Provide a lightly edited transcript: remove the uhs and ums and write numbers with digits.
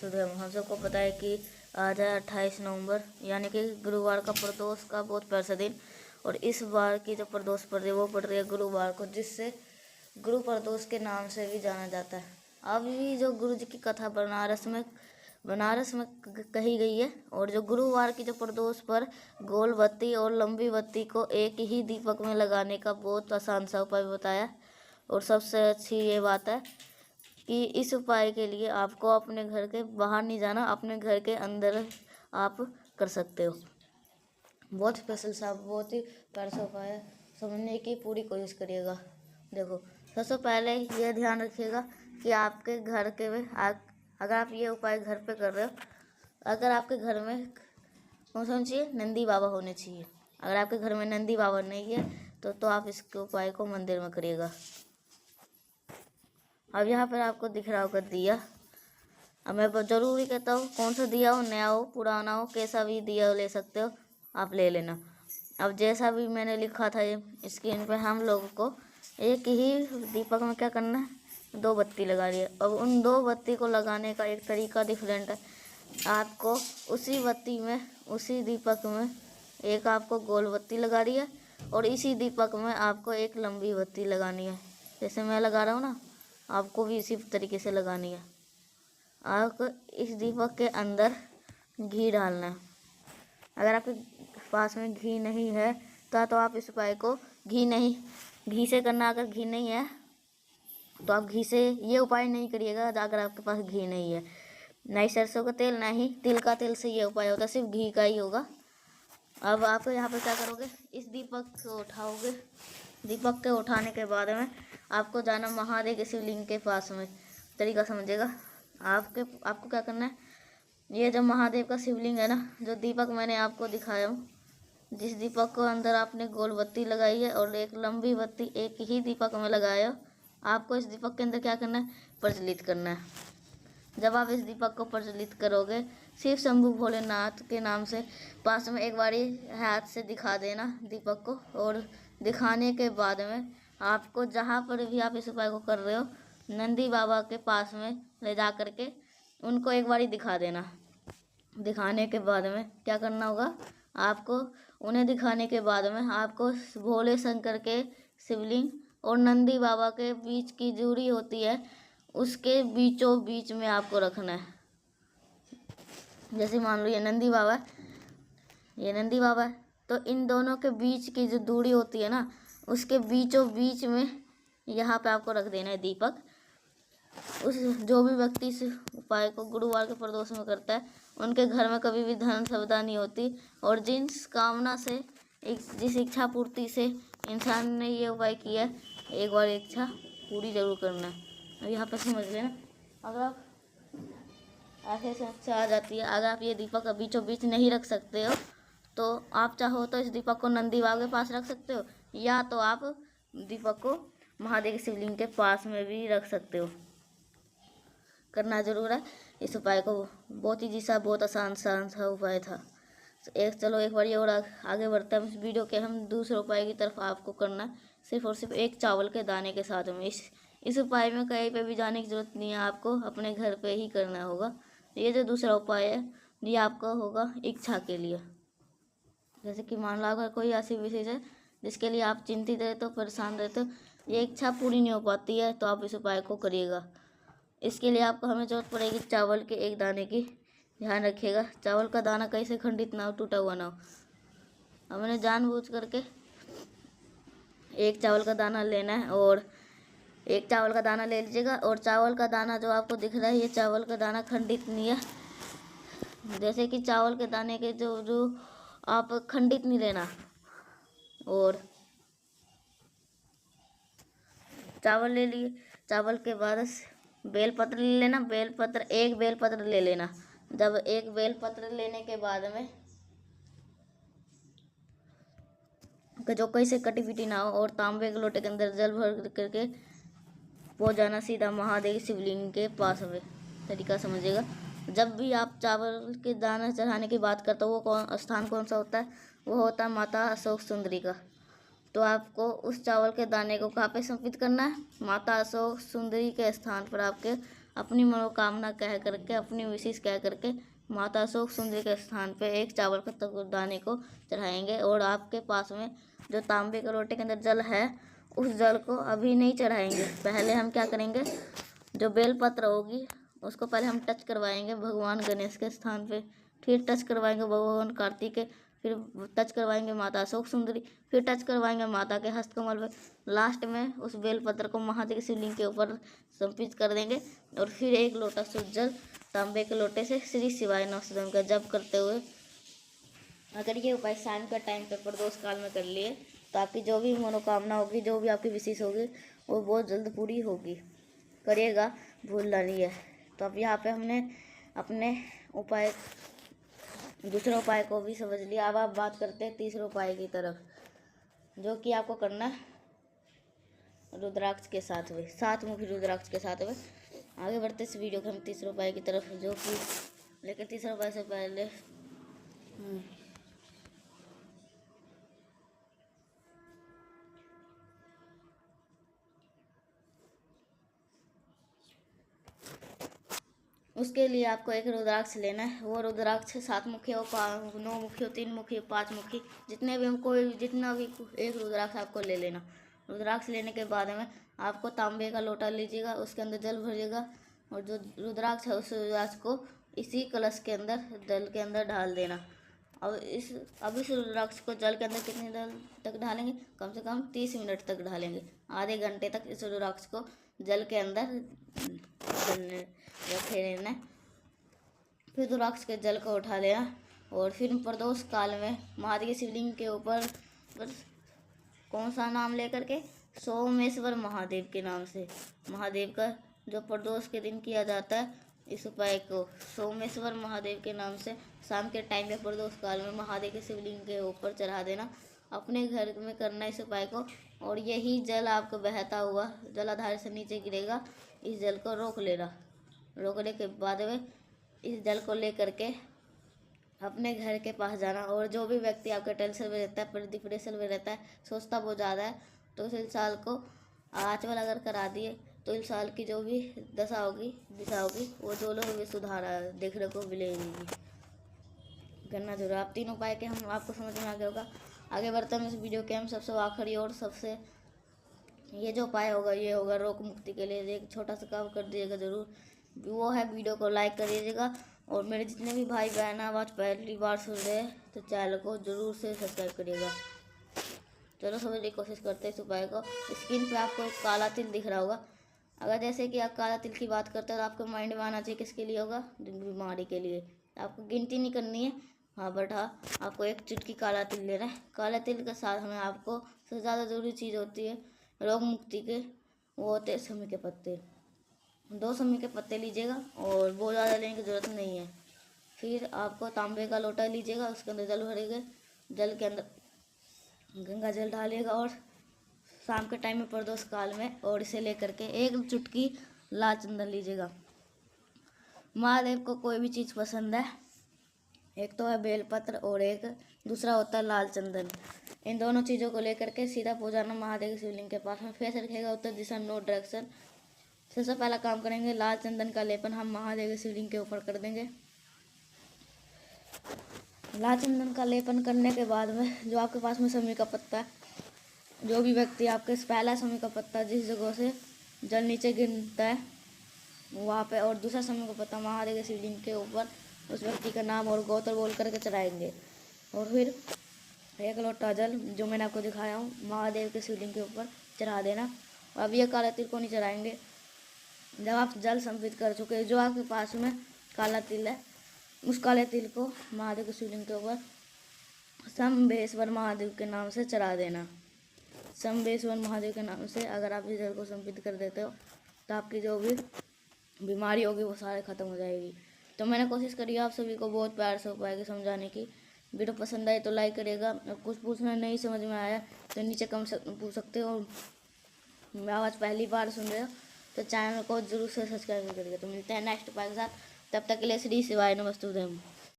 सुबह हम सबको पता है कि आज है 28 नवंबर, यानी कि गुरुवार का प्रदोष का बहुत पैसा दिन। और इस बार की जो प्रदोष पड़ रही है वो पड़ रही है गुरुवार को, जिससे गुरु प्रदोष के नाम से भी जाना जाता है। अभी जो गुरु जी की कथा बनारस में कही गई है। और जो गुरुवार की जो प्रदोष पर गोल बत्ती और लंबी बत्ती को एक ही दीपक में लगाने का बहुत आसान सा उपाय बताया। और सबसे अच्छी ये बात है कि इस उपाय के लिए आपको अपने घर के बाहर नहीं जाना, अपने घर के अंदर आप कर सकते हो। बहुत स्पेशल सा, बहुत ही प्यारा सा उपाय है, समझने की पूरी कोशिश करिएगा। देखो, सबसे पहले ये ध्यान रखिएगा कि आपके घर के में अगर आप ये उपाय घर पे कर रहे हो, अगर आपके घर में कौन सा होना चाहिए, नंदी बाबा होने चाहिए। अगर आपके घर में नंदी बाबा नहीं है तो आप इसके उपाय को मंदिर में करिएगा। अब यहाँ पर आपको दिख रहा होगा दिया। अब मैं जरूरी कहता हूँ, कौन सा दिया हो, नया हो पुराना हो, कैसा भी दिया हो ले सकते हो, आप ले लेना। अब जैसा भी मैंने लिखा था ये स्क्रीन पे, हम लोगों को एक ही दीपक में क्या करना है, 2 बत्ती लगा रही है। अब उन 2 बत्ती को लगाने का एक तरीका डिफरेंट है। आपको उसी बत्ती में, उसी दीपक में एक आपको गोल बत्ती लगा रही है और इसी दीपक में आपको एक लंबी बत्ती लगानी है। जैसे मैं लगा रहा हूँ ना, आपको भी इसी तरीके से लगानी है। आपको इस दीपक के अंदर घी डालना है। अगर आपके पास में घी नहीं है तो आप इस उपाय को घी से करना। अगर घी नहीं है तो आप घी से ये उपाय नहीं करिएगा। अगर आपके पास घी नहीं है, ना ही सरसों का तेल, ना ही तिल का तेल से ये उपाय होता है, सिर्फ घी का ही होगा। अब आप यहाँ पर क्या करोगे, इस दीपक को उठाओगे। दीपक के उठाने के बाद में आपको जाना महादेव के शिवलिंग के पास में। तरीका समझिएगा। आपको क्या करना है, ये जो महादेव का शिवलिंग है ना, जो दीपक मैंने आपको दिखाया हूँ, जिस दीपक को अंदर आपने गोल बत्ती लगाई है और एक लंबी बत्ती एक ही दीपक में लगाया हो, आपको इस दीपक के अंदर क्या करना है, प्रज्वलित करना है। जब आप इस दीपक को प्रज्वलित करोगे, शिव शंभू भोलेनाथ के नाम से पास में एक बारी हाथ से दिखा देना दीपक को। और दिखाने के बाद में आपको जहाँ पर भी आप इस उपाय को कर रहे हो, नंदी बाबा के पास में ले जा करके उनको एक बारी दिखा देना। दिखाने के बाद में क्या करना होगा, आपको उन्हें दिखाने के बाद में आपको भोले शंकर के शिवलिंग और नंदी बाबा के बीच की दूरी होती है, उसके बीचों बीच में आपको रखना है। जैसे मान लो ये नंदी बाबा है, तो इन दोनों के बीच की जो दूरी होती है ना, उसके बीचों बीच में यहाँ पे आपको रख देना है दीपक। उस जो भी व्यक्ति इस उपाय को गुरुवार के प्रदोष में करता है, उनके घर में कभी भी धन संपदा नहीं होती। और जिस कामना से, जिस इच्छा पूर्ति से इंसान ने ये उपाय किया है, एक बार इच्छा पूरी जरूर करना है। अब यहाँ पर समझ लेना, अगर आप ऐसे समस्या आ जाती है, अगर आप ये दीपक बीचों बीच नहीं रख सकते हो तो आप चाहो तो इस दीपक को नंदी बाबा के पास रख सकते हो, या तो आप दीपक को महादेव के शिवलिंग के पास में भी रख सकते हो। करना जरूर है इस उपाय को। बहुत ईजी सा, बहुत आसान सा उपाय था। चलो एक बार और आगे बढ़ते हैं इस वीडियो के। हम दूसरे उपाय की तरफ आपको करना है, सिर्फ और सिर्फ एक चावल के दाने के साथ में। इस उपाय में कहीं पे भी जाने की जरूरत नहीं है, आपको अपने घर पे ही करना होगा। ये जो दूसरा उपाय है ये आपका होगा इच्छा के लिए। जैसे कि मान लो अगर कोई ऐसी विशेष है जिसके लिए आप चिंतित रहते हो, परेशान रहते हो, ये इच्छा पूरी नहीं हो पाती है, तो आप इस उपाय को करिएगा। इसके लिए आपको हमें जरूरत पड़ेगी चावल के एक दाने की। ध्यान रखिएगा चावल का दाना कहीं से खंडित ना हो, टूटा हुआ ना हो। हमने जानबूझ करके एक चावल का दाना लेना है, और एक चावल का दाना ले लीजिएगा। और चावल का दाना जो आपको दिख रहा है, ये चावल का दाना खंडित नहीं है। जैसे कि चावल के दाने के जो आप खंडित नहीं लेना। और चावल ले लिए, चावल के बाद बेलपत्र ले लेना। एक बेलपत्र ले लेना। जब एक बेलपत्र लेने के बाद में जो कैसे कटी पिटी ना हो, और तांबे के लोटे के अंदर जल भर करके पहुंच जाना सीधा महादेव शिवलिंग के पास में। तरीका समझिएगा। जब भी आप चावल के दाना चढ़ाने की बात करते हो, वो स्थान कौन सा होता है, वो होता है माता अशोक सुंदरी का। तो आपको उस चावल के दाने को कहाँ पे समर्पित करना है, माता अशोक सुंदरी के स्थान पर आपके अपनी मनोकामना कह करके, अपनी विशेष कह करके माता अशोक सुंदरी के स्थान पे एक चावल का दाने को चढ़ाएंगे। और आपके पास में जो तांबे के लोटे के अंदर जल है, उस जल को अभी नहीं चढ़ाएंगे। पहले हम क्या करेंगे, जो बेलपत्र होगी उसको पहले हम टच करवाएंगे भगवान गणेश के स्थान पे, फिर टच करवाएंगे भगवान कार्तिक के, फिर टच करवाएंगे माता अशोक सुंदरी, फिर टच करवाएंगे माता के हस्तकमल पे। लास्ट में उस बेलपत्र को महादेव की शिवलिंग के ऊपर समर्पित कर देंगे। और फिर एक लोटा शुद्ध जल तांबे के लोटे से श्री शिवाय नमः का जप करते हुए, अगर ये उपाय शाम का टाइम पे प्रदोष काल में कर लिए तो आपकी जो भी मनोकामना होगी, जो भी आपकी विशेष होगी, वो बहुत जल्द पूरी होगी। करिएगा, भूलना नहीं है। तो अब यहाँ पे हमने अपने उपाय, दूसरे उपाय को भी समझ लिया। अब आप बात करते हैं तीसरे उपाय की तरफ, जो कि आपको करना रुद्राक्ष के साथ में, 7 मुखी रुद्राक्ष के साथ में। आगे बढ़ते इस वीडियो के हम तीसरे उपाय की तरफ, जो कि, लेकिन तीसरे उपाय से पहले उसके लिए आपको एक रुद्राक्ष लेना है। वो रुद्राक्ष 7 मुखी हो, 9 मुखी हो, 3 मुखी हो, 5 मुखी, जितने भी हमको, जितना भी एक रुद्राक्ष आपको ले लेना। रुद्राक्ष लेने के बाद में आपको तांबे का लोटा लीजिएगा, उसके अंदर जल भरिएगा और जो रुद्राक्ष है उस रुद्राक्ष को इसी कलश के अंदर, जल के अंदर डाल देना। अब इस रुद्राक्ष को जल के अंदर कितनी देर तक ढालेंगे, कम से कम 30 मिनट तक ढालेंगे। आधे घंटे तक इस रुद्राक्ष को जल के अंदर रखे रहना। फिर रुद्राक्ष के जल को उठा लेना और फिर प्रदोष काल में महादेव की शिवलिंग के ऊपर कौन सा नाम लेकर के, सोमेश्वर महादेव के नाम से, महादेव का जो प्रदोष के दिन किया जाता है, इस उपाय को सोमेश्वर महादेव के नाम से शाम के टाइम पे प्रदोष काल में महादेव के शिवलिंग के ऊपर चढ़ा देना। अपने घर में करना इस उपाय को, और यही जल आपको बहता हुआ जलाधार से नीचे गिरेगा। इस जल को रोक लेना। रोकने के बाद में इस जल को ले करके अपने घर के पास जाना। और जो भी व्यक्ति आपके टेंशन में रहता है, डिप्रेशन में रहता है, सोचता बहुत ज़्यादा है, तो उस इंसान को आचमन अगर करा दिए तो इंसान की जो भी दशा होगी, दिशा होगी, वो दोनों में सुधार देखने को मिलेगी। करना जरूर। आप 3 उपाय के हम आपको समझ में आ गया होगा। आगे बढ़ते हैं इस वीडियो के हम सबसे आखिरी और सबसे, ये जो उपाय होगा ये होगा रोग मुक्ति के लिए। एक छोटा सा काम कर दीजिएगा जरूर, वो है वीडियो को लाइक कर दीजिएगा। और मेरे जितने भी भाई बहन आवाज़ पहली बार सुन रहे हैं तो चैनल को जरूर से सब्सक्राइब करिएगा। चलो समझने की कोशिश करते हैं इस उपाय को। स्क्रीन पे आपको काला तिल दिख रहा होगा। अगर जैसे कि आप काला तिल की बात करते हैं तो आपके माइंड में आना चाहिए किसके लिए होगा, बीमारी के लिए। आपको गिनती नहीं करनी है, हाँ बट हाँ आपको एक चुटकी काला तिल लेना है। काला तिल के साथ में आपको सबसे ज़्यादा ज़रूरी चीज़ होती है रोग मुक्ति के, वो होते हैं समी के पत्ते। 2 समी के पत्ते लीजिएगा और बहुत ज़्यादा लेने की ज़रूरत नहीं है। फिर आपको तांबे का लोटा लीजिएगा, उसके अंदर जल भरेंगे, जल के अंदर गंगा जल डालिएगा और शाम के टाइम में प्रदोष काल में, और इसे लेकर के एक चुटकी लाल चंदन लीजिएगा। महादेव को कोई भी चीज़ पसंद है, एक तो है बेलपत्र और एक दूसरा होता है लाल चंदन। इन दोनों चीज़ों को लेकर के सीधा पूजाना महादेव की शिवलिंग के पास में, फेस रखेगा उत्तर दिशा, नो डायरेक्शन। सबसे पहला काम करेंगे, लाल चंदन का लेपन हम महादेव की शिवलिंग के ऊपर कर देंगे। लाल चंदन का लेपन करने के बाद में जो आपके पास में समी का पत्ता है, जो भी व्यक्ति आपके पहला समी का पत्ता जिस जगह से जल नीचे गिरता है वहाँ पे, और दूसरा समी का पत्ता महादेव की शिवलिंग के ऊपर उस व्यक्ति का नाम और गोत्र बोल करके चढ़ाएंगे। और फिर एक लोटा जल जो मैंने आपको दिखाया हूँ महादेव के शिवलिंग के ऊपर चढ़ा देना। और अब ये काला तिल को नहीं चढ़ाएंगे। जब आप जल समर्पित कर चुके हैं, जो आपके पास में काला तिल है, उस काले तिल को महादेव के शिवलिंग के ऊपर शंभेश्वर महादेव के नाम से चढ़ा देना। शंभेश्वर महादेव के नाम से अगर आप इस जल को समर्पित कर देते हो तो आपकी जो भी बीमारी होगी वो सारे ख़त्म हो जाएगी। तो मैंने कोशिश करी आप सभी को बहुत प्यार से उपाय के समझाने की। वीडियो पसंद आए तो लाइक करिएगा। कुछ पूछना नहीं समझ में आया तो नीचे कमेंट पूछ सकते हो। आवाज़ पहली बार सुन रहे हो तो चैनल को जरूर से सब्सक्राइब करिएगा। तो मिलते हैं नेक्स्ट उपाय के साथ, तब तक के लिए श्री शिवाय नमस्तुभ्यम।